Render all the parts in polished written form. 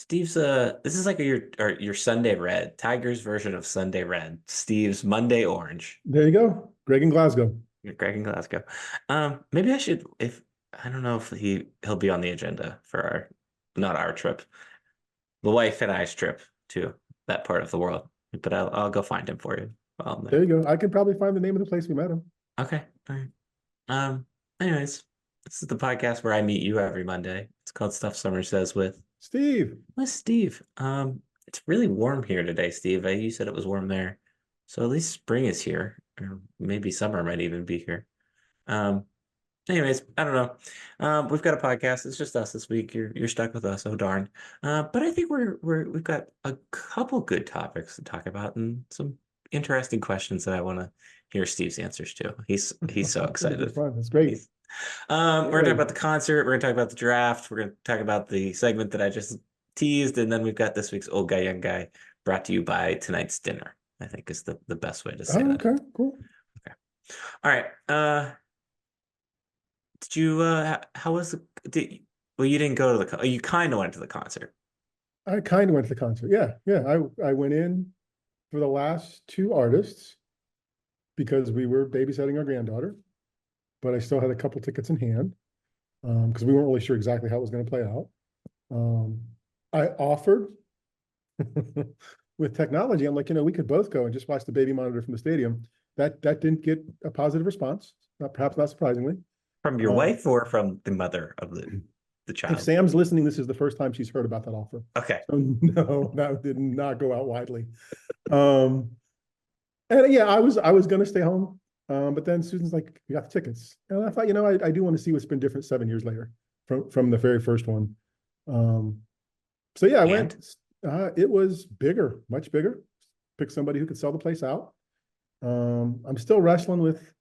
Steve's this is like your Sunday Red, Tiger's version of Sunday Red. Steve's Monday Orange. There you go. Greg in Glasgow. Greg in Glasgow. Maybe I should if I don't know if he'll be on the agenda for our not our trip, the wife and I's trip to that part of the world. But I'll go find him for you while I'm There there. you go. I could probably find the name of the place we met him. Okay. All right. Anyways, this is the podcast where I meet you every Monday. It's called Stuff Summer Says Steve. Steve. It's really warm here today, Steve. You said it was warm there. So at least spring is here, or maybe summer might even be here. Um, Anyways, I don't know. We've got a podcast. It's just us this week. You're stuck with us. Oh darn. But I think we've got a couple good topics to talk about and some interesting questions that I want to hear Steve's answers to. He's so It's gonna be excited. fun. It's great. He's Get we're gonna talk ready. about the concert. We're gonna talk about the draft. We're gonna talk about the segment that I just teased, and then we've got this week's old guy, young guy, brought to you by tonight's dinner. I think is the best way to say Oh, that. okay, cool. Okay. All right. Did you how was the well you didn't go to the you kind of went to the concert. I kind of went to the concert. Yeah, yeah. I went in for the last two artists because we were babysitting our granddaughter, but I still had a couple tickets in hand because we weren't really sure exactly how it was going to play out. Um, I offered with technology. I'm like, we could both go and just watch the baby monitor from the stadium. That didn't get a positive response. Perhaps not surprisingly. From your Um, wife or from the mother of the If child? Sam's listening, this is the first time she's heard about that offer. Okay. So no, that did not go out widely. Um, and yeah, I was gonna stay home. But then Susan's like, "You got the tickets." And I thought, I do want to see what's been different 7 years later from the very first one. Um, so yeah, I And went. It was bigger, much bigger. Pick somebody who could sell the place out. I'm still wrestling with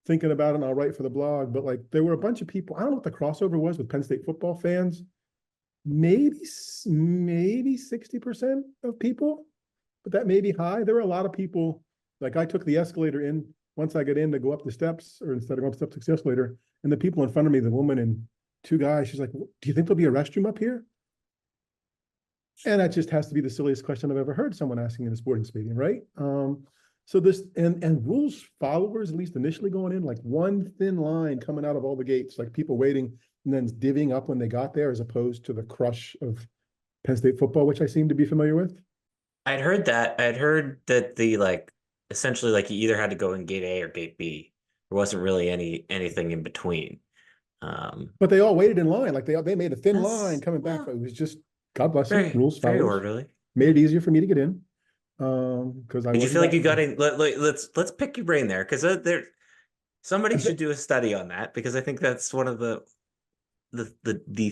thinking about it, and I'll write for the blog, but like there were a bunch of people. I don't know what the crossover was with Penn State football fans. Maybe maybe 60% of people, but that may be high. There were a lot of people. Like I took the escalator in once I get in to go up the steps, or instead of going up the steps, took the escalator, and the people in front of me, the woman and two guys, she's like, "Do you think there'll be a restroom up here?" And that just has to be the silliest question I've ever heard someone asking in a sporting stadium, right? So this and rules followers, at least initially going in, like one thin line coming out of all the gates, like people waiting and then divvying up when they got there, as opposed to the crush of Penn State football, which I seem to be familiar with. I'd heard that. I'd heard that the like essentially like you either had to go in gate A or gate B. There wasn't really anything in between. Um, But they all waited in line, like they made a thin line that's coming back. well, But it was just God bless them, very rules very followers orderly. made it easier for me to get in because I Did you wasn't feel like you got vaccinated. in? Let's pick your brain there because there somebody should do a study on that because I think that's one of the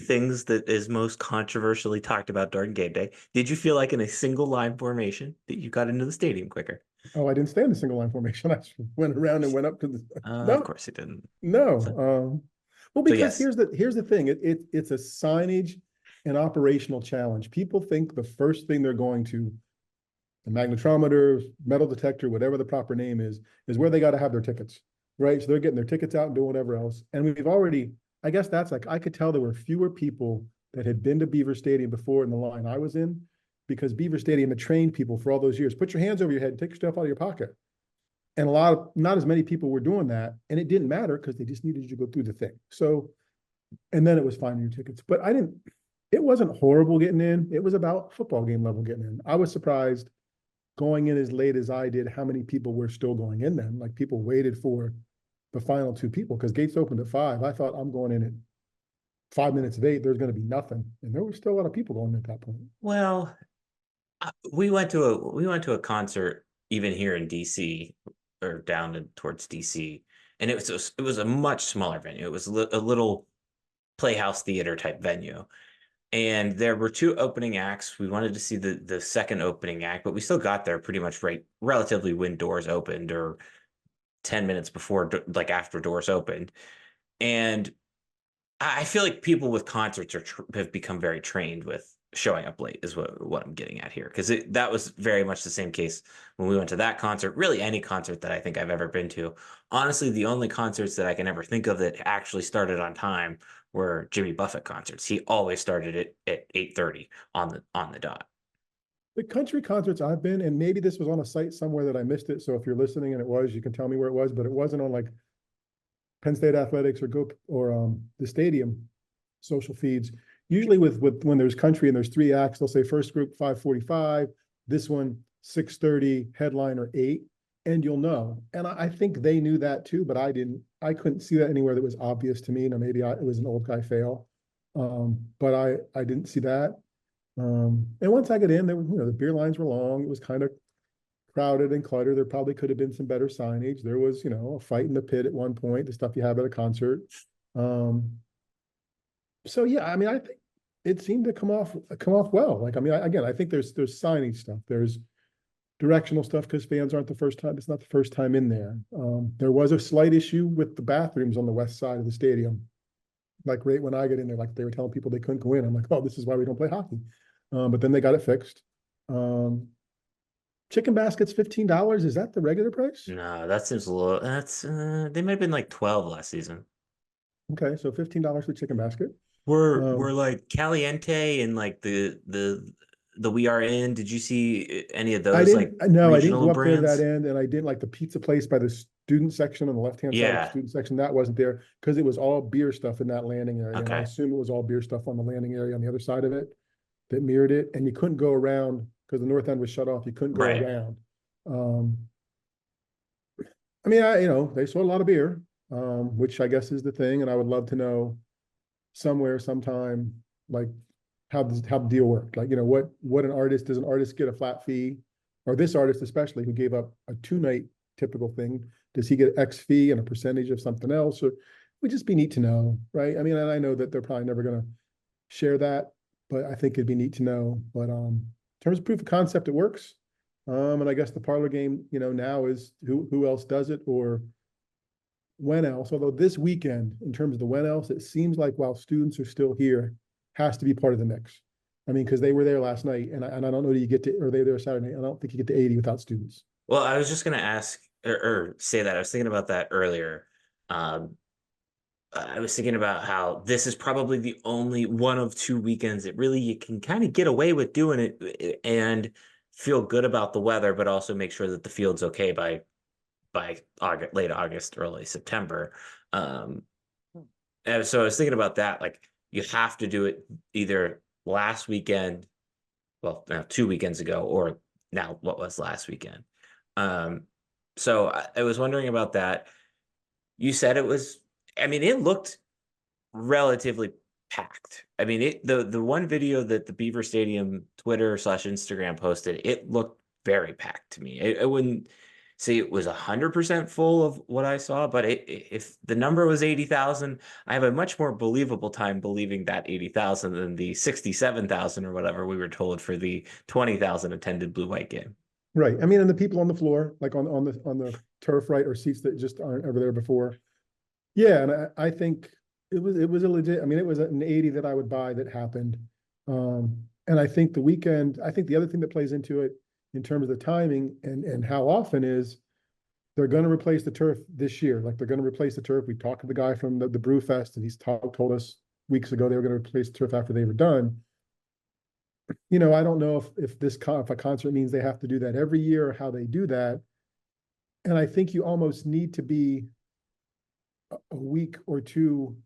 things that is most controversially talked about during game day. Did you feel like in a single line formation that you got into the stadium quicker? Oh, I didn't stay in the single line formation. I just went around and went up to the Of no, course you didn't. no. So, Well, so because yes, here's the thing. It's a signage and operational challenge. People think the first thing they're going to, the magnetometer, metal detector, whatever the proper name is where they got to have their tickets, right? So they're getting their tickets out and doing whatever else. And we've already, I guess that's like, I could tell there were fewer people that had been to Beaver Stadium before in the line I was in, because Beaver Stadium had trained people for all those years. Put your hands over your head, take your stuff out of your pocket. And not as many people were doing that. And it didn't matter because they just needed you to go through the thing. So, and then it was finding your tickets. But it wasn't horrible getting in. It was about football game level getting in. I was surprised going in as late as I did, how many people were still going in then. Like people waited for the final two people because gates opened at 5. I thought I'm going in at 5 minutes of 8. There's going to be nothing. And there were still a lot of people going at that point. well, we went to a concert even here in DC or towards DC, and it was a much smaller venue. It was a little playhouse theater type venue, and there were two opening acts. We wanted to see the second opening act, but we still got there pretty much right relatively when doors opened or 10 minutes before like after doors opened. And I feel like people with concerts have become very trained with showing up late is what I'm getting at here because that was very much the same case when we went to that concert. Really, any concert that I think I've ever been to. Honestly, the only concerts that I can ever think of that actually started on time were Jimmy Buffett concerts. He always started it at 8:30 on the dot. The country concerts I've been, and maybe this was on a site somewhere that I missed it. So if you're listening and it was, you can tell me where it was, but it wasn't on like Penn State Athletics or the stadium social feeds. Usually with when there's country and there's three acts, they'll say first group 5:45, this one 6:30, headliner 8, and you'll know. And I think they knew that too, but I couldn't see that anywhere that was obvious to me. Now maybe it was an old guy fail. But I didn't see that. And once I got in, there were, the beer lines were long. It was kind of crowded and cluttered. There probably could have been some better signage. There was, a fight in the pit at one point, the stuff you have at a concert. So yeah, I mean, I think it seemed to come off well. Like, I mean, again, I think there's signage stuff. There's directional stuff because fans aren't the first time. It's not the first time in there. There was a slight issue with the bathrooms on the west side of the stadium. Like right when I get in there, like they were telling people they couldn't go in. I'm like, oh, this is why we don't play hockey. But then they got it fixed. Chicken baskets, $15. Is that the regular price? No, that seems a little. That's they might have been like 12 last season. Okay, so $15 for chicken basket. We're like Caliente and like the We Are In. Did you see any of those like I didn't regional go up there to brands? that end, and I didn't like the pizza place by the student section on the left-hand side of the Yeah. student section. That wasn't there because it was all beer stuff in that landing area. And I Okay. assume it was all beer stuff on the landing area on the other side of it that mirrored it. And you couldn't go around because the north end was shut off. You couldn't go Right. around. I mean, they sold a lot of beer, which I guess is the thing. And I would love to know somewhere, sometime, like how the deal worked. Like, what does an artist get a flat fee, or this artist especially who gave up a 2-night typical thing, does he get X fee and a percentage of something else? Or it would just be neat to know, right? I mean, and I know that they're probably never going to share that, but I think it'd be neat to know. But in terms of proof of concept, it works. And I guess the parlor game, now is who else does it or when else. Although this weekend, in terms of the when else, it seems like while students are still here, has to be part of the mix. I mean, because they were there last night, and I don't know, do you get to, or they were there Saturday night? I don't think you get to 80 without students. Well, I was just gonna ask or say that I was thinking about that earlier. Um, I was thinking about how this is probably the only one of 2 weekends that really you can kind of get away with doing it and feel good about the weather, but also make sure that the field's okay by August, late August, early September. And so I was thinking about that. Like you have to do it either last weekend, well, now 2 weekends ago, or now what was last weekend. So I was wondering about that. You said it was, I mean, it looked relatively packed. I mean, the one video that the Beaver Stadium Twitter/Instagram posted, it looked very packed to me. I wouldn't say it was 100% full of what I saw, but if the number was 80,000, I have a much more believable time believing that 80,000 than the 67,000 or whatever we were told for the 20,000 attended Blue White game. Right. I mean, and the people on the floor, like on the turf, right, or seats that just aren't ever there before. Yeah, and I think it was a legit. I mean, it was an 80 that I would buy that happened. And I think the other thing that plays into it in terms of the timing and how often is they're going to replace the turf this year. Like they're going to replace the turf. We talked to the guy from the Brew Fest, and he's told us weeks ago they were going to replace the turf after they were done. I don't know if a concert means they have to do that every year or how they do that. And I think you almost need to be a week or two.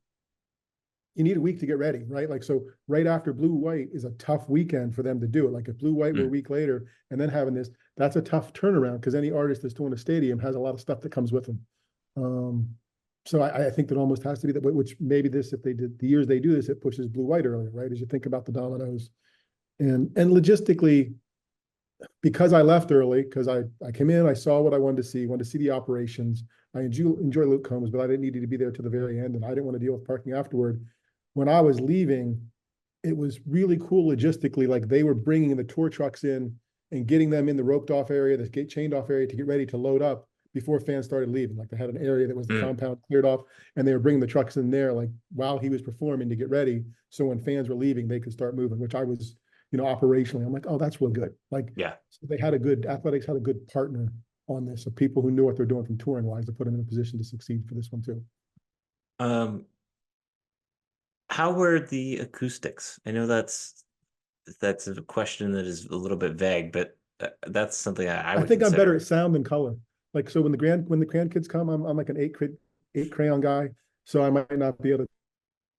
You need a week to get ready, right? Like, so right after Blue White is a tough weekend for them to do it. Like if Blue White were a week later and then having this, that's a tough turnaround because any artist that's doing a stadium has a lot of stuff that comes with them. So I think that almost has to be that, which maybe if they did the years they do this, it pushes Blue White earlier, right? As you think about the dominoes. And logistically, because I left early, because I came in, I saw what I wanted to see the operations. I enjoy Luke Combs, but I didn't need to be there to the very end, and I didn't want to deal with parking afterward. When I was leaving, it was really cool logistically. Like they were bringing the tour trucks in and getting them in the roped off area, the gate chained off area to get ready to load up before fans started leaving. Like they had an area that was the compound cleared off, and they were bringing the trucks in there like while he was performing to get ready. So when fans were leaving, they could start moving, which I was, operationally, I'm like, oh, that's really good. Like, Yeah. So athletics had a good partner on this of people who knew what they're doing from touring wise to put them in a position to succeed for this one too. How were the acoustics? I know that's a question that is a little bit vague, but that's something I I would think I'm better at consider. sound than color. Like, so when the grandkids come, I'm like an eight crayon guy. So I might not be able to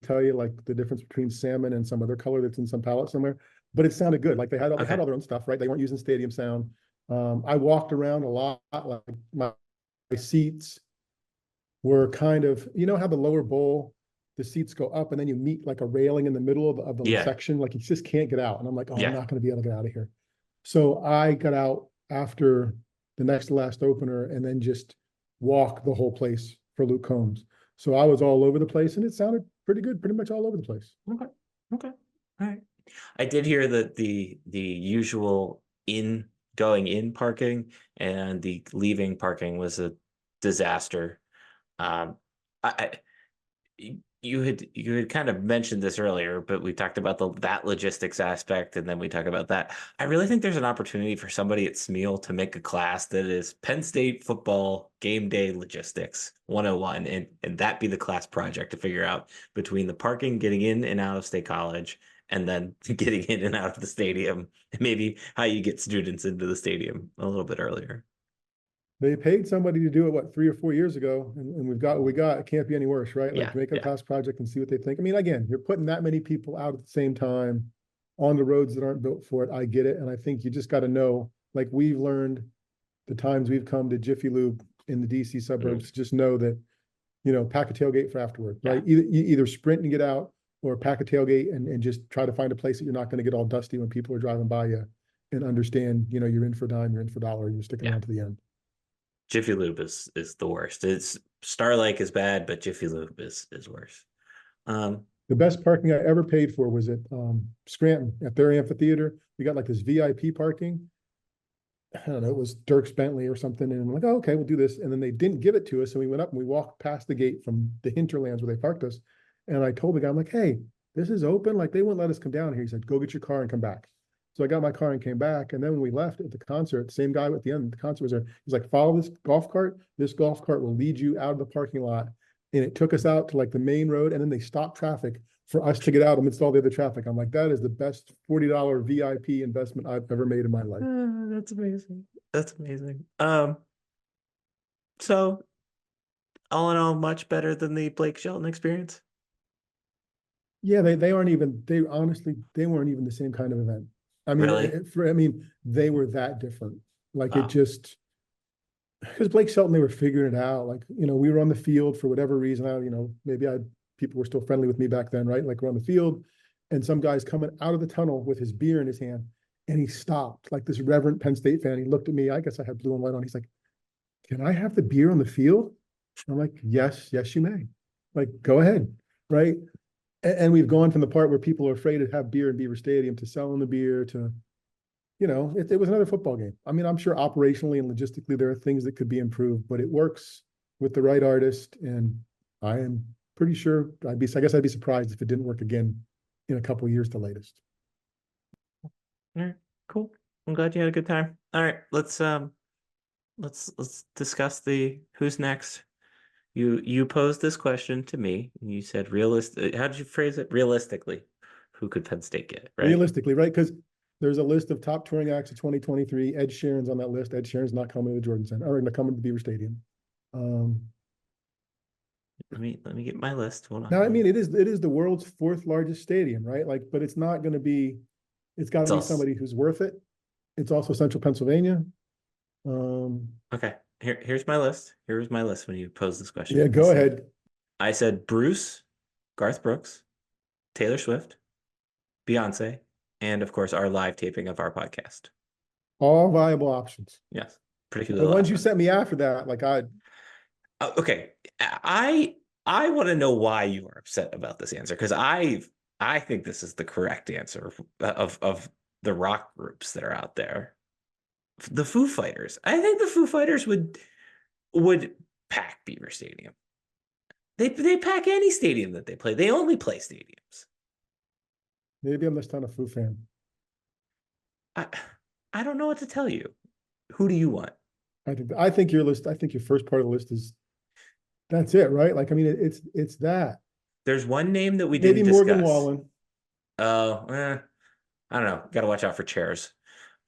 tell you like the difference between salmon and some other color that's in some palette somewhere, but it sounded good. Like they had Okay. all their own stuff, right? They weren't using stadium sound. I walked around a lot, like my seats were kind of, you know how the lower bowl, the seats go up and then you meet like a railing in the middle of the Yeah. section, like you just can't get out. And I'm like, oh, I'm Yeah. not going to be able to get out of here. So I got out after the next to last opener and then just walk the whole place for Luke Combs. So I was all over the place and it sounded pretty good, pretty much all over the place. Okay. Okay. All right. I did hear that the usual in going in parking and the leaving parking was a disaster. I you had kind of mentioned this earlier, but we talked about that logistics aspect, and then we talk about that. I really think there's an opportunity for somebody at Smeal to make a class that is Penn State football game day logistics 101, and that be the class project to figure out between the parking, getting in and out of State College, and then getting in and out of the stadium, and maybe how you get students into the stadium a little bit earlier. They paid somebody to do it, what, 3 or 4 years ago, and we've got what we got. It can't be any worse, right? Like Yeah, make a yeah, class project and see what they think. I mean, again, you're putting that many people out at the same time on the roads that aren't built for it. I get it. And I think you just got to know, like we've learned the times we've come to Jiffy Lube in the DC mm, suburbs, just know that, pack a tailgate for afterward, yeah, right? Either sprint and get out or pack a tailgate and just try to find a place that you're not going to get all dusty when people are driving by you and understand, you're in for a dime, you're in for a dollar, you're sticking yeah. around to the end. Jiffy Lube is the worst. It's Star Lake is bad, but Jiffy Lube is worse. Um, The best parking I ever paid for was at Scranton at their amphitheater. We got like this VIP parking. I don't know, it was Dirks Bentley or something. And I'm like, oh, okay, we'll do this. And then they didn't give it to us. And we went up and we walked past the gate from the hinterlands where they parked us. And I told the guy, I'm like, hey, this is open. Like they wouldn't let us come down here. He said, go get your car and come back. So I got my car and came back. And then when we left at the concert, the same guy at the end of the concert was there. He's like, follow this golf cart. This golf cart will lead you out of the parking lot. And it took us out to like the main road. And then they stopped traffic for us to get out amidst all the other traffic. I'm like, that is the best $40 VIP investment I've ever made in my life. that's amazing. That's amazing. So all in all, much better than the Blake Shelton experience. Yeah, they aren't even, they honestly, they weren't even the same kind of event. I mean, Really? they were that different. Like it Wow. just, because Blake Shelton, they were figuring it out. Like, we were on the field for whatever reason. Maybe people were still friendly with me back then, right? Like we're on the field and some guy's coming out of the tunnel with his beer in his hand and he stopped like this reverent Penn State fan. He looked at me. I guess I had blue and white on. He's like, can I have the beer on the field? I'm like, yes, you may. Like, go ahead. Right. And we've gone from the part where people are afraid to have beer in Beaver Stadium to selling the beer to, it was another football game. I mean, I'm sure operationally and logistically there are things that could be improved, but it works with the right artist. And I am pretty sure I guess I'd be surprised if it didn't work again in a couple of years, the latest. All right, cool. I'm glad you had a good time. All right, let's discuss the who's next. You posed this question to me, and you said realistic. How did you phrase it? Realistically, who could Penn State get? Right? Realistically, right? Because there's a list of top touring acts of 2023. Ed Sheeran's on that list. Ed Sheeran's not coming to the Jordan Center or not coming to the Beaver Stadium. Um, Let me get my list. Hold Now, I on. mean, it is the world's fourth largest stadium, right? Like, but it's not going to be. It's got It's to be also somebody who's worth it. It's also Central Pennsylvania. Um, okay. Here's my list. Here's my list when you posed this yeah, question. go ahead. I said Bruce, Garth Brooks, Taylor Swift, Beyonce, and of course our live taping of our podcast. All viable options. Yes, pretty The cool ones you option. sent me after that, like Okay, I want to know why you are upset about this answer because I think this is the correct answer of the rock groups that are out there. The Foo Fighters. I think the Foo Fighters would pack Beaver Stadium. They pack any stadium that they play. They only play stadiums. maybe I'm just not a Foo fan. I I don't know what to tell you. Who do you want? I think your list. I think your first part of the list is that's it, right? Like, I mean, it's that. There's one name that we Maybe didn't Morgan discuss. Wallen. Oh, I don't know. Got to watch out for chairs.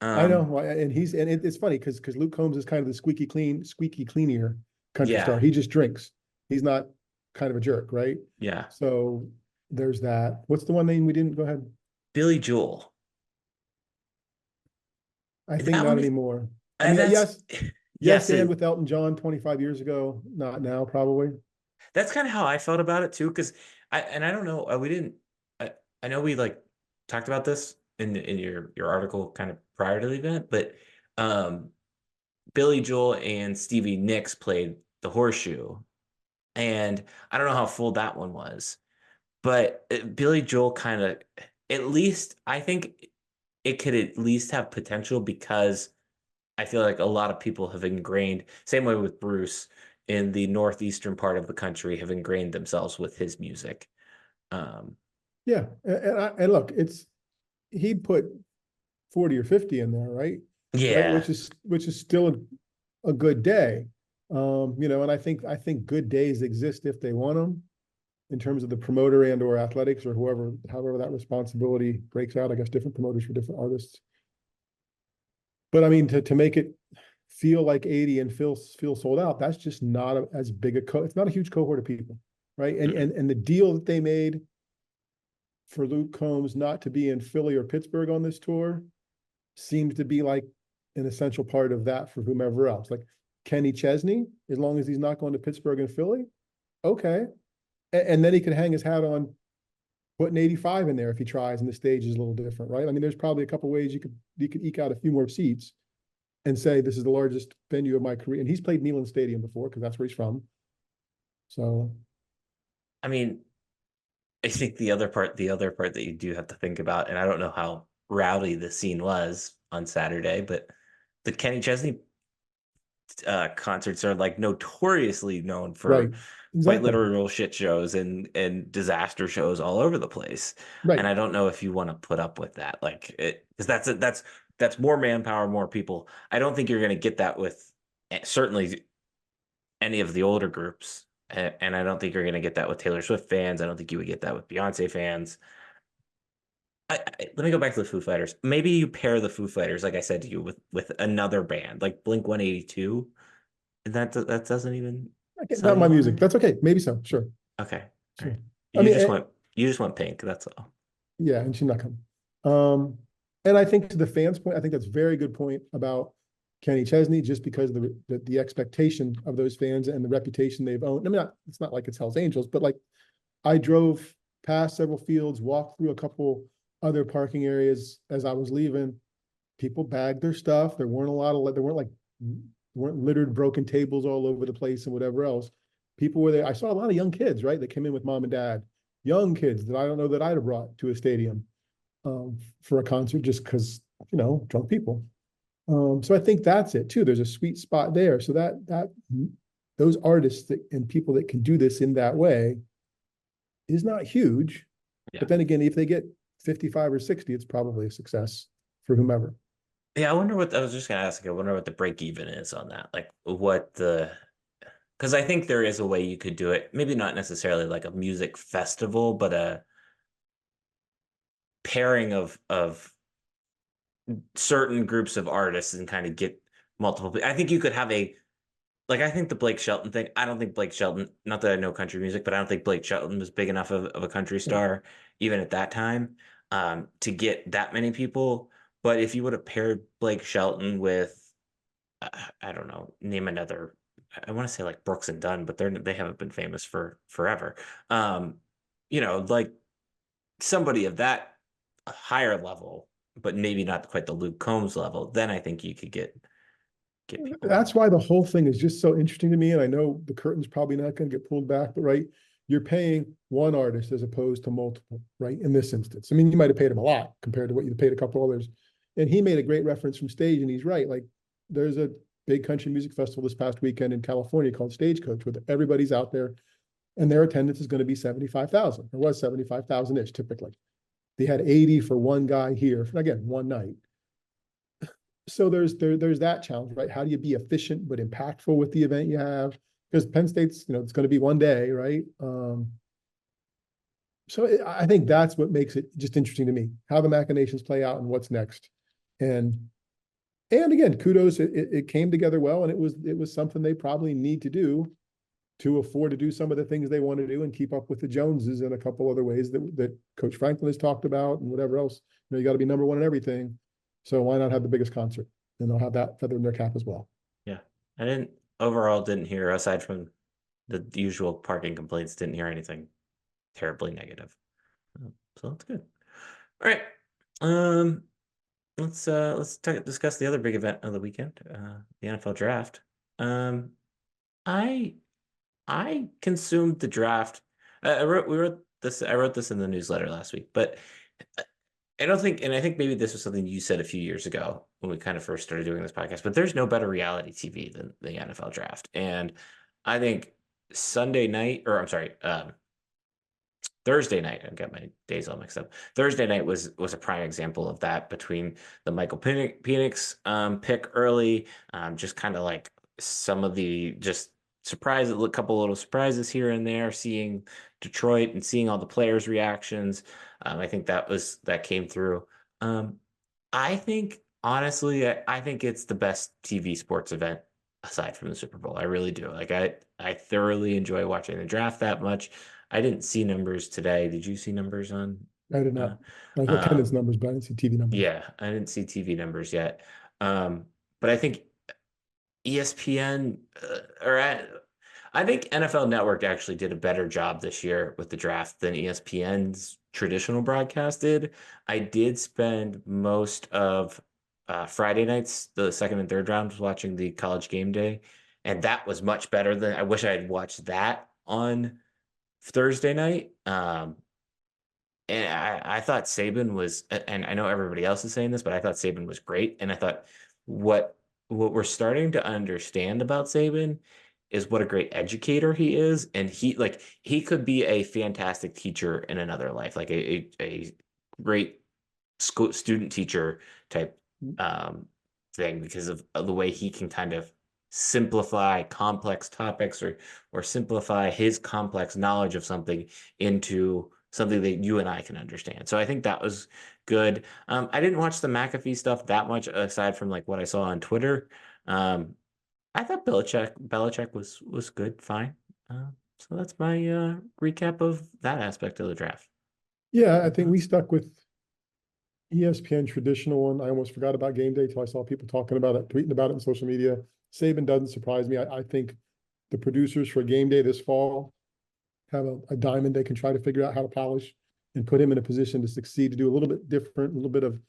I know, Um, and it's funny because Luke Combs is kind of the squeaky cleaner country star. yeah, He just drinks. He's not kind of a jerk, right? yeah. So there's that. What's the one name we didn't? Go ahead. Billy Joel. I think That not one, anymore. I mean, that's yes, yes. and with Elton John 25 years ago, not now, probably. That's kind of how I felt about it too. Because I don't know. We didn't. I know we like talked about this in your article kind of prior to the event, but um, Billy Joel and Stevie Nicks played the Horseshoe, and I don't know how full that one was, but Billy Joel kind of, at least I think it could at least have potential because I feel like a lot of people have ingrained, same way with Bruce, in the northeastern part of the country, have ingrained themselves with his music. Um, Yeah, and look, he put 40 or 50 in there, right? Right, yeah, which is still a good day. And I think good days exist if they want them in terms of the promoter and or athletics or however that responsibility breaks out. I guess different promoters for different artists. But I mean, to make it feel like 80 and feel sold out, that's just not as big it's not a huge cohort of people, right? And mm, and the deal that they made for Luke Combs not to be in Philly or Pittsburgh on this tour seems to be like an essential part of that for whomever else. Like Kenny Chesney, as long as he's not going to Pittsburgh and Philly, okay. And then he could hang his hat on putting 85 in there if he tries, and the stage is a little different, right? I mean, there's probably a couple ways you could eke out a few more seats and say this is the largest venue of my career. And he's played Neyland Stadium before because that's where he's from. So I mean, I think the other part that you do have to think about, and I don't know how rowdy the scene was on Saturday, but the Kenny Chesney concerts are like notoriously known right, for quite exactly, literal shit shows and disaster shows all over the place. right. And I don't know if you want to put up with that, like it, because that's more manpower, more people. I don't think you're going to get that with certainly any of the older groups. And I don't think you're going to get that with Taylor Swift fans. I don't think you would get that with Beyonce fans. Let me go back to the Foo Fighters. Maybe you pair the Foo Fighters, like I said to you, with another band, like Blink 182. And that doesn't even Okay, sell not you my on music. it. That's okay. Maybe so. Sure, Okay. All sure. right. I You mean, just want you just want Pink, that's all. yeah, and she's not coming. Um, and I think to the fans' point, I think that's a very good point about Kenny Chesney, just because of the expectation of those fans and the reputation they've owned. I mean, it's not like it's Hell's Angels, but like I drove past several fields, walked through a couple other parking areas as I was leaving. People bagged their stuff. There weren't littered broken tables all over the place and whatever else. People were there. I saw a lot of young kids, right, that came in with mom and dad, young kids that I don't know that I'd have brought to a stadium for a concert just because, drunk people. So I think that's it too. There's a sweet spot there. So that those artists and people that can do this in that way is not huge. Yeah. But then again, if they get 55 or 60, it's probably a success for whomever. Yeah, I was just gonna ask, I wonder what the break even is on that. Like what the because I think there is a way you could do it. Maybe not necessarily like a music festival, but a pairing of certain groups of artists and kind of get multiple. I think you could have a like I think the Blake Shelton thing. I don't think Blake Shelton, not that I know country music, but I don't think Blake Shelton was big enough of a country Yeah. star even at that time to get that many people. But if you would have paired Blake Shelton with I don't know, name another. I want to say like Brooks and Dunn, but they haven't been famous for forever. Um, like somebody of that higher level, but maybe not quite the Luke Combs level. Then I think you could get people in That's there. why the whole thing is just so interesting to me. And I know the curtain's probably not going to get pulled back, but right, you're paying one artist as opposed to multiple, right? In this instance, I mean, you might have paid him a lot compared to what you paid a couple others. And he made a great reference from stage, and he's right. Like, there's a big country music festival this past weekend in California called Stagecoach, where everybody's out there, and their attendance is going to be 75,000. It was 75,000 ish typically. They had 80 for one guy here, again, one night. So there's that challenge, right? How do you be efficient but impactful with the event you have? Because Penn State's, it's going to be one day, right? I think that's what makes it just interesting to me, how the machinations play out and what's next. And again, kudos, it came together well, and it was something they probably need to do to afford to do some of the things they want to do and keep up with the Joneses in a couple other ways that Coach Franklin has talked about and whatever else. You got to be number one in everything. So why not have the biggest concert? And they'll have that feather in their cap as well. Yeah. I didn't hear, aside from the usual parking complaints, didn't hear anything terribly negative. So that's good. All right. Um, discuss the other big event of the weekend, the NFL draft. Um, I I consumed the draft. I wrote this in the newsletter last week, but I don't think, and I think maybe this was something you said a few years ago when we kind of first started doing this podcast, but there's no better reality TV than the NFL draft. And I think Sunday night, or I'm sorry, Thursday night, I got my days all mixed up. Thursday night was a prime example of that, between the Michael Penix pick early, just kind of like some of the just surprise, a couple little surprises here and there, seeing Detroit and seeing all the players' reactions. I think that came through. Um, I think honestly, I think it's the best TV sports event aside from the Super Bowl. I really do. Like I thoroughly enjoy watching the draft that much. I didn't see numbers today. Did you see numbers on? I did Uh, not. I saw um, attendance numbers, but I didn't see TV numbers. yeah, I didn't see TV numbers yet. But I think ESPN I think NFL Network actually did a better job this year with the draft than ESPN's traditional broadcast did. I did spend most of Friday nights, the second and third rounds, watching the College Game Day, and that was much better than I wish I had watched that on Thursday night. And I thought Saban was, and I know everybody else is saying this, but I thought Saban was great. And I thought what what we're starting to understand about Saban is what a great educator he is. And he could be a fantastic teacher in another life, like a great student teacher type um, thing, because of the way he can kind of simplify complex topics, or simplify his complex knowledge of something into something that you and I can understand. So I think that was good. I didn't watch the McAfee stuff that much, aside from like what I saw on Twitter. I thought Belichick was good, fine. So that's my recap of that aspect of the draft. Yeah, I Your think we thoughts? stuck with ESPN traditional one. I almost forgot about game day till I saw people talking about it, tweeting about it in social media. Saban doesn't surprise me. I think the producers for game day this fall have a diamond they can try to figure out how to polish and put him in a position to succeed, to do a little bit different, a little bit of,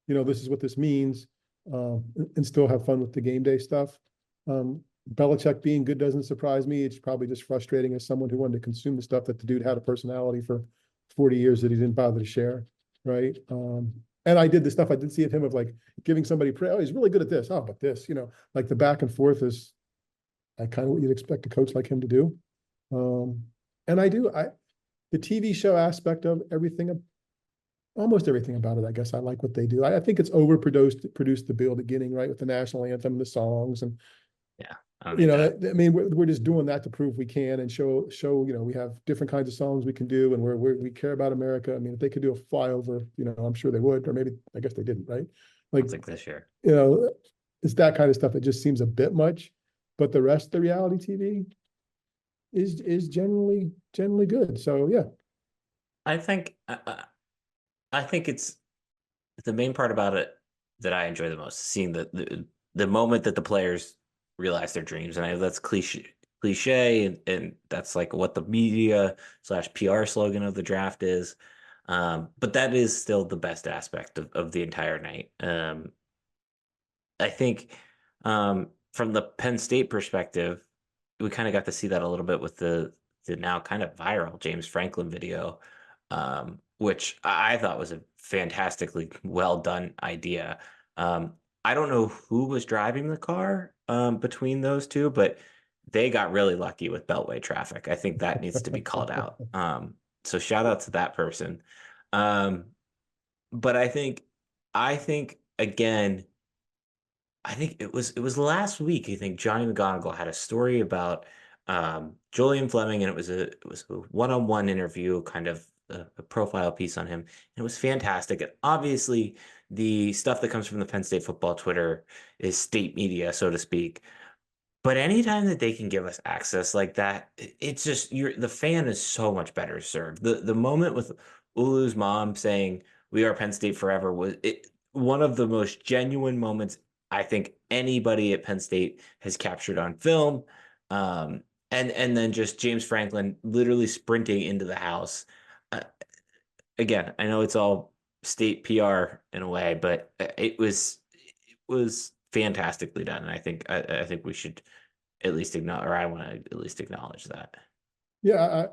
this is what this means, and still have fun with the game day stuff. Belichick being good doesn't surprise me. It's probably just frustrating as someone who wanted to consume the stuff that the dude had a personality for 40 years that he didn't bother to share, right? And I did the stuff I did see of him, of like giving somebody praise. Oh, he's really good at this. Oh, but this, like the back and forth is I kind of what you'd expect a coach like him to do. Um, and the TV show aspect of everything, almost everything about it, I guess I like what they do. I think it's produced the beginning, right, with the national anthem and the songs, and Yeah, I don't need that. I mean, we're just doing that to prove we can and show, we have different kinds of songs we can do, and we care about America. I mean, if they could do a flyover, I'm sure they would, or maybe I guess they didn't, right? Like, Sounds like this year. you know, it's that kind of stuff. It just seems a bit much, but the rest of the reality TV is generally good. So yeah. I think I think it's the main part about it that I enjoy the most, seeing the moment that the players realize their dreams. And I know that's cliche, and that's like what the media / PR slogan of the draft is. But that is still the best aspect of the entire night. I think from the Penn State perspective, we kind of got to see that a little bit with the now kind of viral James Franklin video, which I thought was a fantastically well done idea. I don't know who was driving the car between those two, but they got really lucky with Beltway traffic. I think that needs to be called out. So shout out to that person. Um, but I think again. I think it was last week. I think Johnny McGonigal had a story about Julian Fleming, and it was a one-on-one interview, kind of a profile piece on him, and it was fantastic. And obviously, the stuff that comes from the Penn State football Twitter is state media, so to speak. But anytime that they can give us access like that, it's just the fan is so much better served. The moment with Ulu's mom saying "We are Penn State forever" was one of the most genuine moments I think anybody at Penn State has captured on film. Um, and then just James Franklin literally sprinting into the house. Uh, Again, I know it's all state PR in a way, but it was fantastically done, and I think we should at least acknowledge, or I want to at least acknowledge that. Yeah,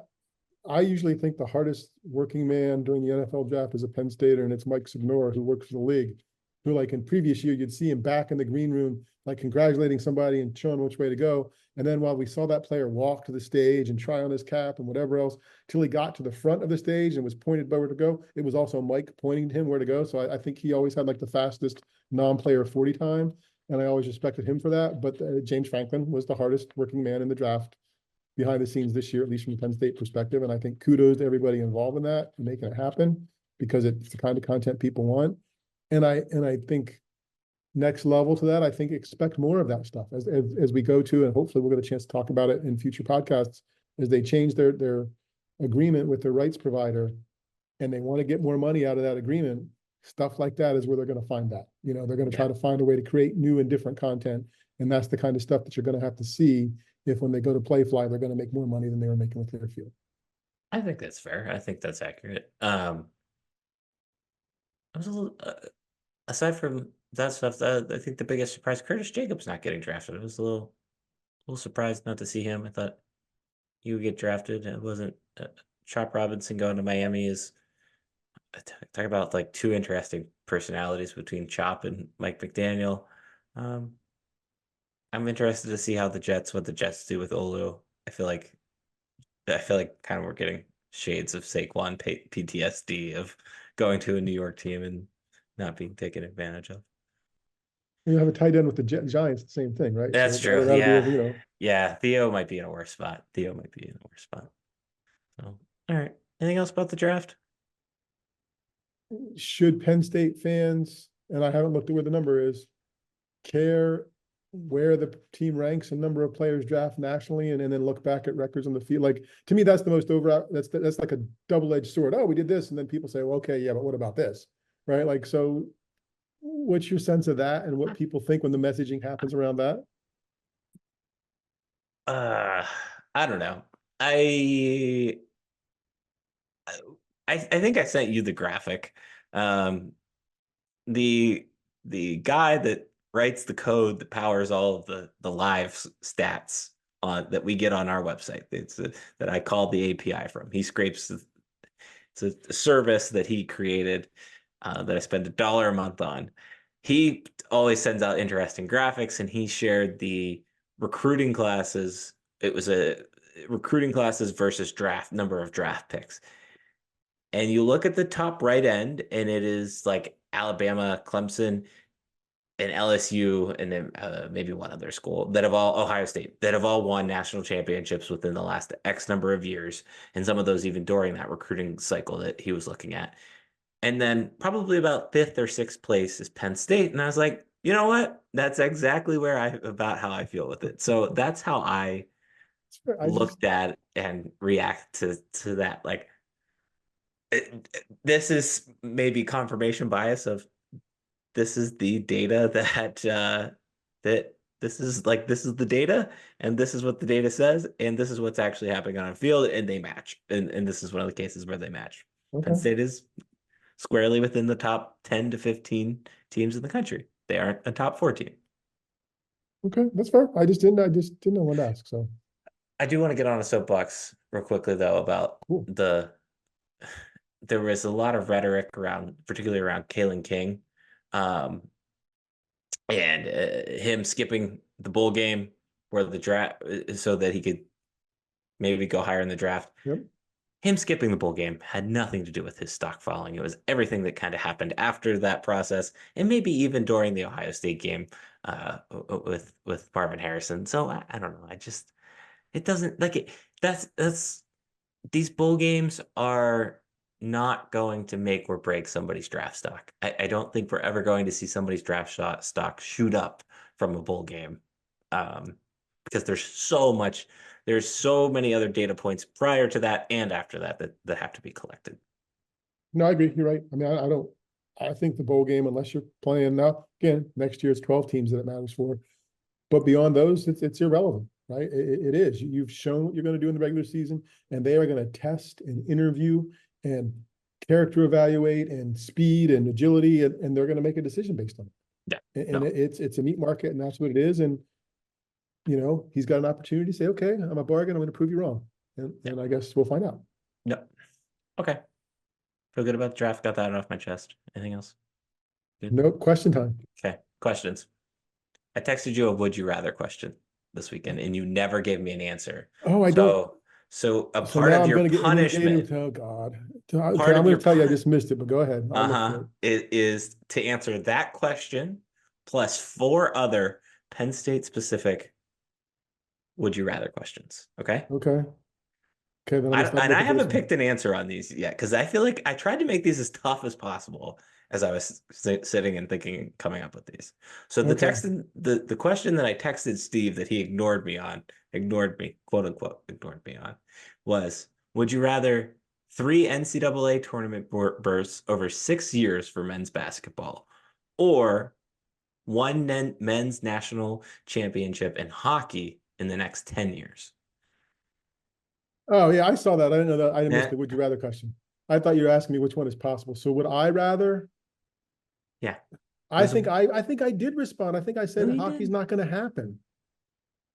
I usually think the hardest working man during the NFL draft is a Penn Stater, and it's Mike Signor, who works for the league, who like in previous year, you'd see him back in the green room, like congratulating somebody and showing which way to go. And then while we saw that player walk to the stage and try on his cap and whatever else, till he got to the front of the stage and was pointed by where to go, it was also Mike pointing to him where to go. So I think he always had like the fastest non-player 40 time. And I always respected him for that. But James Franklin was the hardest working man in the draft behind the scenes this year, at least from the Penn State perspective. And I think kudos to everybody involved in that and making it happen, because it's the kind of content people want. And I think next level to that, I think expect more of that stuff as we go to, and hopefully we'll get a chance to talk about it in future podcasts as they change their agreement with their rights provider and they want to get more money out of that agreement. Stuff like that is where they're going to find that. You know, they're going to try to find a way to create new and different content. And that's the kind of stuff that you're going to have to see if when they go to Playfly, they're going to make more money than they were making with Clearfield. I think that's fair. I think that's accurate. I was a little, aside from that stuff, I think the biggest surprise, Curtis Jacobs not getting drafted. I was little surprised not to see him. I thought he would get drafted. It wasn't Chop Robinson going to Miami is talk about like two interesting personalities between Chop and Mike McDaniel. Um, I'm interested to see how what the Jets do with Olu. I feel like kind of we're getting shades of Saquon PTSD of going to a New York team and not being taken advantage of. You have a tight end with the Giants, the same thing, right? So That's true. that'll be, Yeah. you know. Yeah. Theo might be in a worse spot. Theo might be in a worse spot. So, all right. Anything else about the draft? Should Penn State fans, and I haven't looked at where the number is, care where the team ranks and number of players draft nationally and then look back at records on the field? Like, to me, that's the most that's like a double-edged sword. Oh, we did this. And then people say, well, okay, yeah, but what about this? Right? Like, so what's your sense of that and what people think when the messaging happens around that? Uh, I don't know. I I think I sent you the graphic. Um, the the guy that writes the code that powers all of the live stats on that we get on our website. That I call the API from. He scrapes. It's a service that he created that I spend $1 a month on. He always sends out interesting graphics, and he shared the recruiting classes. It was a recruiting classes versus draft number of draft picks. And you look at the top right end, and it is like Alabama, Clemson, and LSU, and then maybe one other school that have all Ohio State that have all won national championships within the last X number of years, and some of those even during that recruiting cycle that he was looking at. And then probably about fifth or sixth place is Penn State, and I was like, you know what? That's exactly about how I feel with it. So that's how I I just, looked at and react to that. Like this is maybe confirmation bias of this is the data that this is the data and this is what the data says and this is what's actually happening on a field and they match and this is one of the cases where they match. Penn okay. State is squarely within the top 10 to 15 teams in the country. They aren't a top 4 team. Okay. That's fair. I just didn't know what to ask. So I do want to get on a soapbox real quickly though about cool. there was a lot of rhetoric around, particularly around Kalen King, um, and him skipping the bowl game or the draft so that he could maybe go higher in the draft. Yep. Him skipping the bowl game had nothing to do with his stock falling. It was everything that kind of happened after that process, and maybe even during the Ohio State game with Marvin Harrison. So I don't know. I just it doesn't like it. That's these bowl games are not going to make or break somebody's draft stock. I don't think we're ever going to see somebody's stock shoot up from a bowl game. Because there's so many other data points prior to that and after that have to be collected. No, I agree. You're right. I mean, I think the bowl game, unless you're playing now, again, next year it's 12 teams that it matters for. But beyond those, it's irrelevant, right? It is. You've shown what you're going to do in the regular season, and they are going to test and interview and character evaluate and speed and agility, and they're going to make a decision based on it. Yeah. And it's a meat market, and that's what it is. And he's got an opportunity to say, okay, I'm a bargain. I'm going to prove you wrong, and I guess we'll find out. No. Okay. Feel good about the draft. Got that off my chest. Anything else? Good? No question time. Okay. Questions. I texted you a would you rather question this weekend, and you never gave me an answer. Oh, I don't. So part now of I'm your going to get punishment. Oh God. Part Okay, of I'm going your to tell you I just missed it, but go ahead. It is to answer that question plus 4 other Penn State specific would you rather questions. Okay. Okay. Okay. Then I haven't picked an answer on these yet because I feel like I tried to make these as tough as possible as I was sitting and thinking and coming up with these. So the question that I texted Steve that he ignored me, quote unquote, ignored me on was, would you rather 3 NCAA tournament berths over 6 years for men's basketball or 1 men's national championship in hockey in the next 10 years? Oh yeah, I saw that. I didn't know that. I missed the would you rather question. I thought you were asking me which one is possible. So would I rather? Yeah. I think I did respond. I think I said hockey's not going to happen.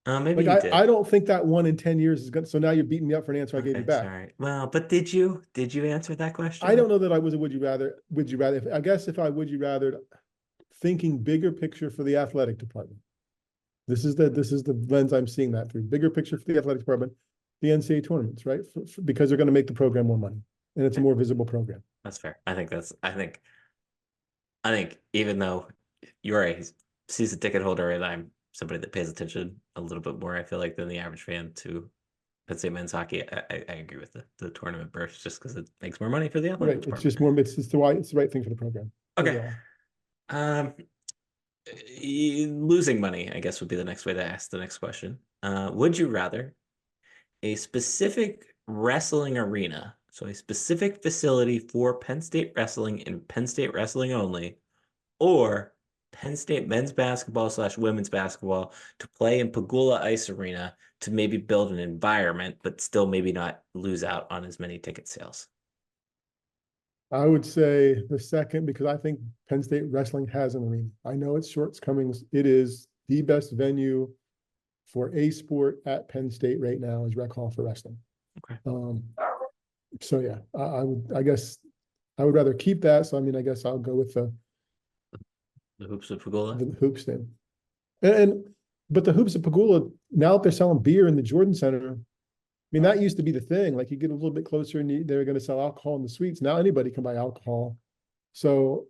Maybe you did. I don't think that 1 in 10 years is going to. So now you're beating me up for an answer I gave you back. Sorry. Well, but did you answer that question? I don't know that I was a would you rather. I guess if I would you rather, thinking bigger picture for the athletic department. This is the lens I'm seeing that through. Bigger picture for the athletic department, the NCAA tournaments, right? Because they're going to make the program more money, and it's a more visible program. That's fair. I think even though you're a season ticket holder and I'm somebody that pays attention a little bit more, I feel like, than the average fan to, let's say, men's hockey, I agree with the tournament burst just because it makes more money for the athletic department. It's just more. It's the right thing for the program. Okay. Losing money, I guess, would be the next way to ask the next question. Would you rather a specific wrestling arena, so a specific facility for Penn State wrestling and Penn State wrestling only, or Penn State men's basketball / women's basketball to play in Pagula Ice Arena to maybe build an environment, but still maybe not lose out on as many ticket sales? I would say the second, because I think Penn State wrestling has an arena. I know it's shortcomings. It is the best venue for a sport at Penn State right now is Rec Hall for wrestling. Okay. So yeah, I guess I would rather keep that. So I mean, I guess I'll go with the hoops of Pagula. The hoops thing. But the hoops of Pagula, now that they're selling beer in the Jordan Center, I mean, that used to be the thing. Like you get a little bit closer and they're going to sell alcohol in the suites. Now anybody can buy alcohol. So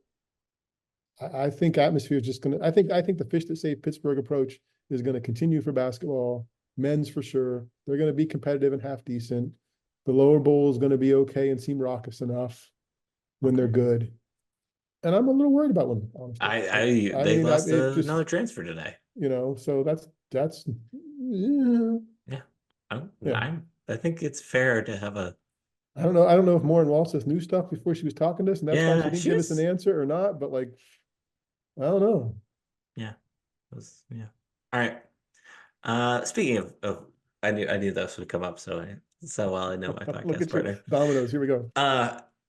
I think atmosphere is just going to, I think the fish that save Pittsburgh approach is going to continue for basketball, men's for sure. They're going to be competitive and half decent. The lower bowl is going to be okay and seem raucous enough when they're good. And I'm a little worried about women, honestly. They lost another transfer today. So that's yeah. I think it's fair to have a. I don't know if Maureen Walseth knew stuff before she was talking to us, and that's why she didn't give us an answer or not. But like, I don't know. Yeah. All right. Speaking of, I knew this would come up, so well I know my podcast partner. Dominoes. Here we go.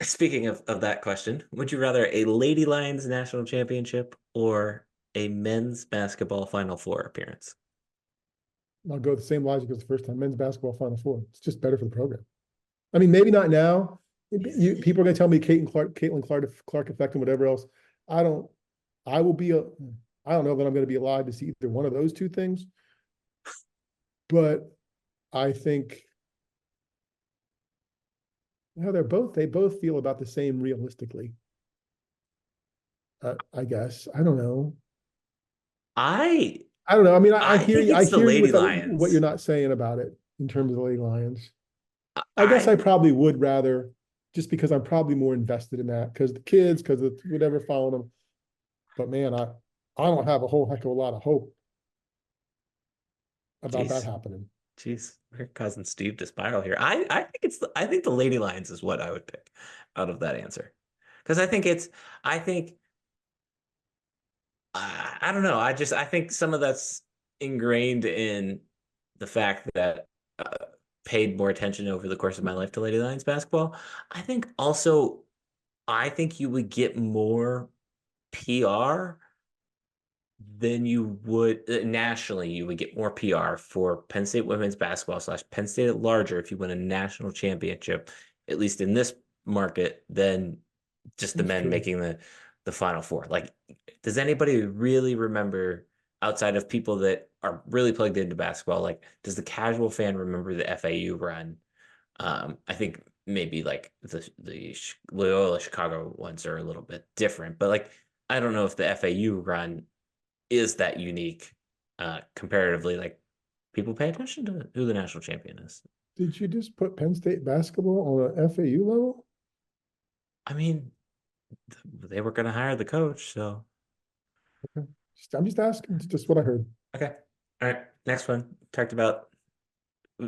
Speaking of that question, would you rather a Lady Lions national championship or a men's basketball Final Four appearance? I'll go with the same logic as the first time. Men's basketball Final Four. It's just better for the program. I mean, maybe not now. People are going to tell me Caitlin Clark effect and whatever else. I don't know that I'm going to be alive to see either one of those two things. But I think they both feel about the same realistically. I guess. I don't know. I don't know. I mean, I hear you. I hear you with what you're not saying about it in terms of the Lady Lions. I guess I probably would rather just because I'm probably more invested in that because the kids, because of whatever following them. But man, I don't have a whole heck of a lot of hope about that Jeez. happening. Jeez, we're causing Steve to spiral here. I think the Lady Lions is what I would pick out of that answer. Because I think I don't know. I think some of that's ingrained in the fact that paid more attention over the course of my life to Lady Lions basketball. I think also I think you would get more PR than you would nationally. You would get more PR for Penn State women's basketball / Penn State at larger if you win a national championship, at least in this market, than just the That's men true. making the Final Four. Like, does anybody really remember outside of people that are really plugged into basketball? Like, does the casual fan remember the FAU run? I think maybe like the Loyola Chicago ones are a little bit different, but like I don't know if the FAU run is that unique comparatively. Like people pay attention to who the national champion is. Did you just put Penn State basketball on a FAU level? I mean, they were going to hire the coach, so Okay. I'm just asking. It's just what I heard. okay. All right, next one. Talked about.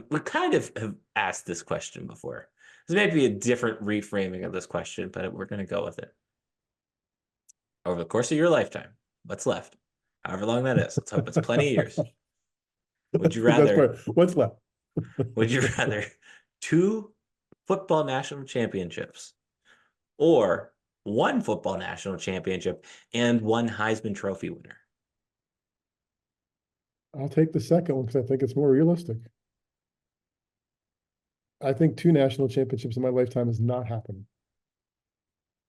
We kind of have asked this question before. This may be a different reframing of this question, but we're going to go with it. Over the course of your lifetime, what's left? However long that is. Let's hope it's plenty of years. Would you The best rather? part. What's left? Would you rather two football national championships or one football national championship and one Heisman Trophy winner? I'll take the second one because I think it's more realistic. I think two national championships in my lifetime is not happening.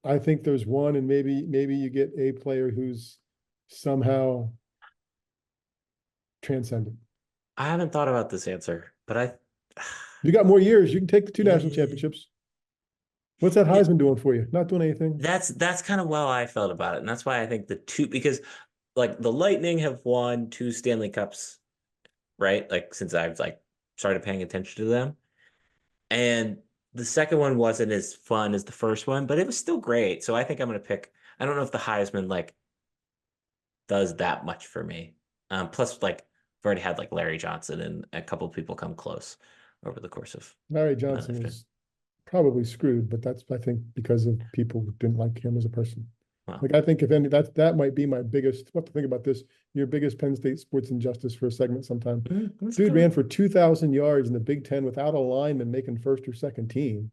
I think there's one, and maybe you get a player who's somehow transcendent. I haven't thought about this answer, but You got more years. You can take the two national yeah, championships. What's that yeah, Heisman doing for you? Not doing anything. that's kind of how I felt about it, and that's why I think the two because like the Lightning have won two Stanley Cups, right? Like since I've like started paying attention to them, and the second one wasn't as fun as the first one, but it was still great. So I think I'm gonna pick. I don't know if the Heisman like does that much for me. Plus, like I've already had like Larry Johnson and a couple of people come close over the course of Larry my Johnson lifetime. was probably screwed, but that's I think because of people who didn't like him as a person. Wow. Like I think if any that might be my biggest. What to think about this? Your biggest Penn State sports injustice for a segment sometime. Dude ran for 2,000 yards in the Big Ten without a lineman making first or second team.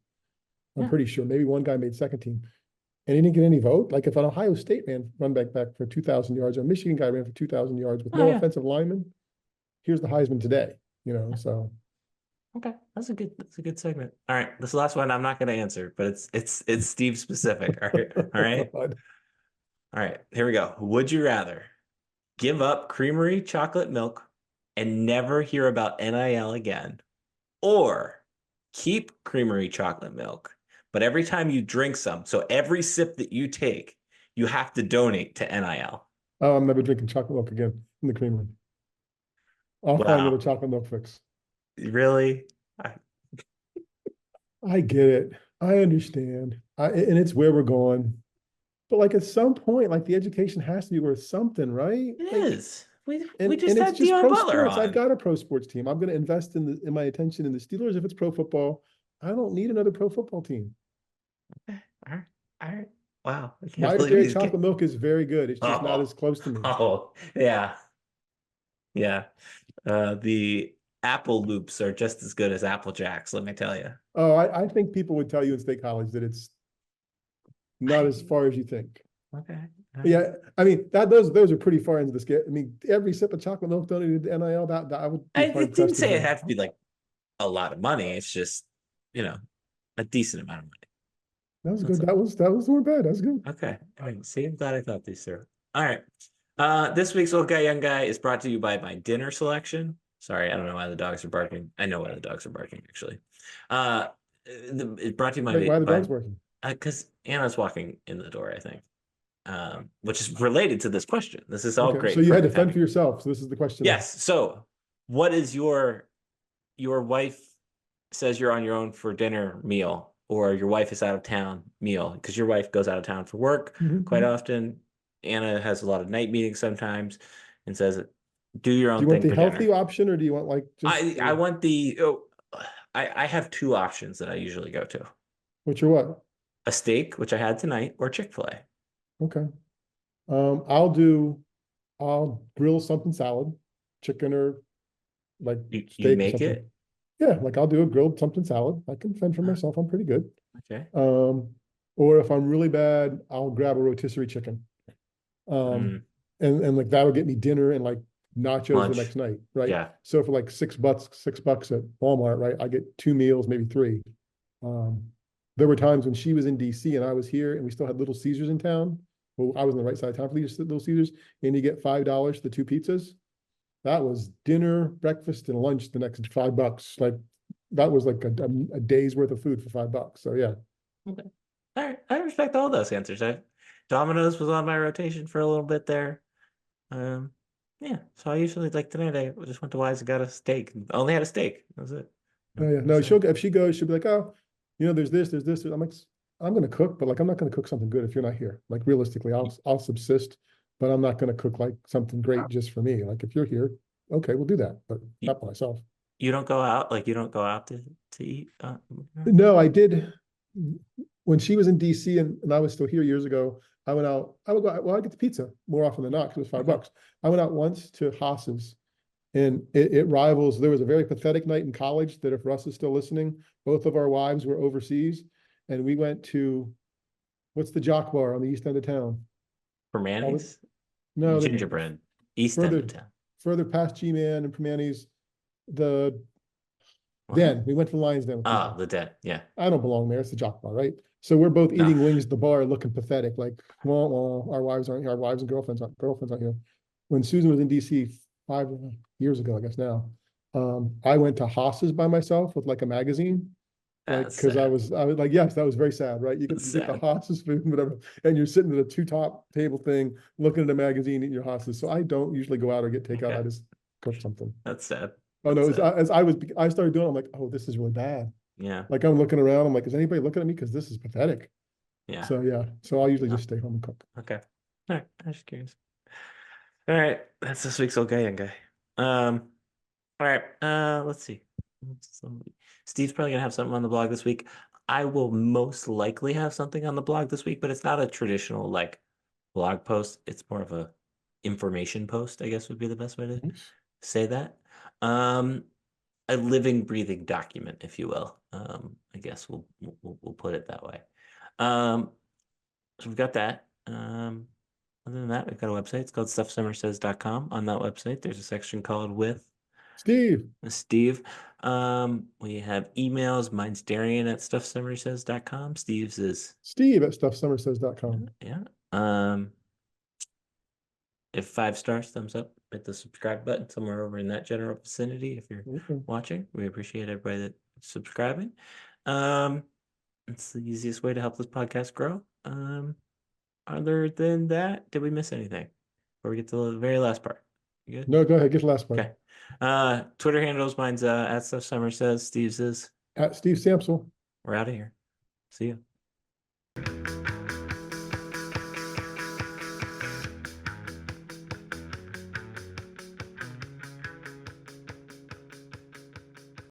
I'm Yeah. pretty sure maybe one guy made second team, and he didn't get any vote. Like if an Ohio State man run back for 2,000 yards, or a Michigan guy ran for 2,000 yards with Oh no yeah. offensive lineman, here's the Heisman today. You know, so Okay. That's a good segment. All right. This last one I'm not gonna answer, but it's Steve specific. All right. All right. God. All right. Here we go. Would you rather give up creamery chocolate milk and never hear about NIL again, or keep creamery chocolate milk, but every time you drink some, so every sip that you take, you have to donate to NIL? Oh, I'm never drinking chocolate milk again in the creamery. I'll find another Wow. chocolate milk fix. Really? I- I get it. I understand. And it's where we're going. But like at some point, like the education has to be worth something, right? It Like, is. We and just it's had just Dion pro Butler sports. I've on. got a pro sports team. I'm going to invest in my attention in the Steelers if it's pro football. I don't need another pro football team. All right. All right. Wow. I can't My believe dairy he's chocolate getting. milk is very good. It's just not Oh, as close to me. oh, yeah. Yeah. The Apple Loops are just as good as Apple Jacks, let me tell you. Oh, I think people would tell you in state college that it's not as far as you think. Okay. All right. Yeah, I mean that those are pretty far into the scale. I mean, every sip of chocolate milk donated to NIL, that I would be hard It didn't pressed to say it drink. had to be like a lot of money. It's just, you know, a decent amount of money. That was That's good. it. That was not bad. That was good. Okay. I mean, see, I'm glad I thought these through. All right. This week's Old Guy, Young Guy is brought to you by my dinner selection. Sorry, I don't know why the dogs are barking. I know why the dogs are barking, actually. Uh, it's brought to you Why are the dogs working? because Anna's walking in the door, I think, which is related to this question. This is all Okay, so great you for had to fend having. for yourself. So this is the question now. Yes. So, what is your wife says you're on your own for dinner meal? or your wife is out of town meal, because your wife goes out of town for work quite Mhm. often. Anna has a lot of night meetings sometimes and says, do your Do own you want thing the for healthy dinner. option or do you want like just I want the I have two options that I usually go to. what's your what? A steak, which I had tonight, or Chick-fil-A. Okay. I'll grill something salad, chicken or like You steak or make something. it? Yeah, like I'll do a grilled something salad. I can fend for Uh, myself. I'm pretty good. Okay. Um, or if I'm really bad, I'll grab a rotisserie chicken. Um, Mm, and like that'll get me dinner and like nachos the lunch. next night, right? Yeah. So for like $6 at Walmart, right? I get two meals, maybe three. Um, there were times when she was in DC and I was here and we still had Little Caesars in town. Well, I was on the right side of town for these Little Caesars, and you get $5 for the two pizzas. That was dinner, breakfast, and lunch the next $5. Like that was like a day's worth of food for $5. So yeah. Okay. All right. I respect all those answers. Domino's was on my rotation for a little bit there. Um, yeah. So I usually like tonight. I just went to Wise and got a steak. I only had a steak. That was it. Oh yeah. No, if she goes, she'll be like, oh, there's this. I'm like, I'm gonna cook, but like I'm not gonna cook something good if you're not here. Like realistically, I'll subsist, but I'm not gonna cook like something great just for me. Like if you're here, okay, we'll do that, but You, not by myself. you don't go out, like you don't go out to eat. No, I did when she was in DC and I was still here years ago. I went out. I would go. Well, I get the pizza more often than not because it was five Okay. bucks. I went out once to Haas's, and it rivals. There was a very pathetic night in college that if Russ is still listening, both of our wives were overseas, and we went to what's the Jock Bar on the east end of town? For All the, mayonnaise, no, the gingerbread, East End of further town. further past G-Man and Primanti's, the What? Den. We went to Lions Den with Ah, people. the dead. Yeah. I don't belong there. It's the Jock Bar, right? So we're both No. eating wings at the bar, looking pathetic, like, well, our wives aren't here. Our wives and girlfriends aren't here. When Susan was in DC 5 years ago, I guess now, I went to Haas's by myself with like a magazine, like That's because sad. I was like, yes, that was very sad, right? That's You get the sad. Haas's food and whatever, and you're sitting at a two-top table thing, looking at a magazine, eating your Haas's. So I don't usually go out or get takeout. I Okay. just cook something. That's sad. Oh That's no, sad. I started doing it, I'm like, oh, this is really bad. Yeah. Like I'm looking around, I'm like, is anybody looking at me? Because this is pathetic. Yeah. So yeah, so I'll usually Oh, just stay home and cook. okay. All right. I'm just curious. All right. That's this week's okay young guy. Um, all right. Let's see. Steve's probably gonna have something on the blog this week. I will most likely have something on the blog this week, but it's not a traditional like blog post. It's more of a information post, I guess would be the best way to Nice. say that. Um, a living, breathing document, if you will. I guess we'll put it that way. So we've got that. Other than that, we've got a website. It's called stuffsummersays.com. On that website, there's a section called with Steve, Steve. We have emails. Mine's Darian at stuffsummersays.com. Steve's is Steve at stuffsummersays.com. yeah. Um, if 5 stars, thumbs up, hit the subscribe button somewhere over in that general vicinity. If you're Okay. watching, we appreciate everybody that's subscribing. Um, it's the easiest way to help this podcast grow. Other than that, did we miss anything? Before we get to the very last part. You good? No, go ahead, get the last part. Okay. Twitter handles, mine's at Stuff Summer Says, Steve's is. At Steve Samsel. We're out of here. See you.